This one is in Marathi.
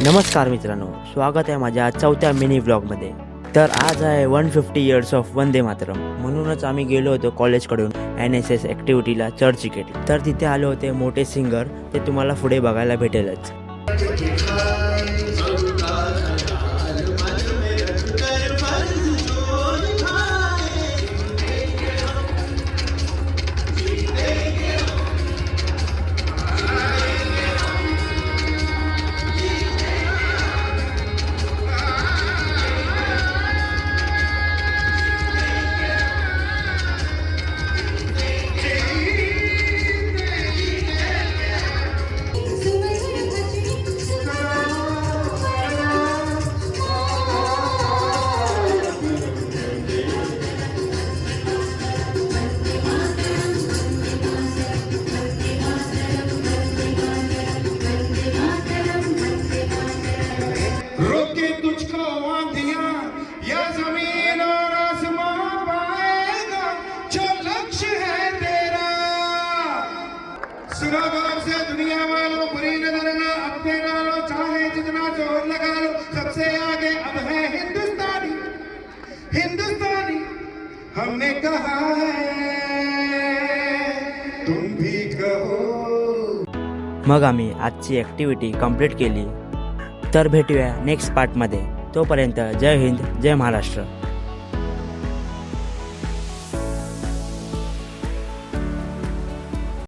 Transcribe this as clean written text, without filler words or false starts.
नमस्कार मित्रांनो, स्वागत आहे माझ्या चौथ्या मिनी व्लॉगमध्ये. तर आज आहे 150 इयर्स ऑफ वंदे मातरम. म्हणूनच आम्ही गेलो होतो कॉलेजकडून NSS ॲक्टिव्हिटीला चर्चगेट. तर तिथे आले होते मोठे सिंगर, ते तुम्हाला पुढे बघायला भेटेलच. रोके तुझको आंधियां या जमीन और आसमां पाएगा जो लक्ष्य है तेरा। सुनो गौर से दुनिया वालों, बुरी नजर ना अपने डालो, चाहे जितना जोर लगा लो, सबसे आगे अब है हिंदुस्तानी। हिंदुस्तानी हमने कहा है, तुम भी कहो। मग आम्ही आजची ॲक्टिव्हिटी कंप्लीट केली. तर भेटूया नेक्स्ट पार्टमध्ये. तोपर्यंत जय हिंद, जय महाराष्ट्र.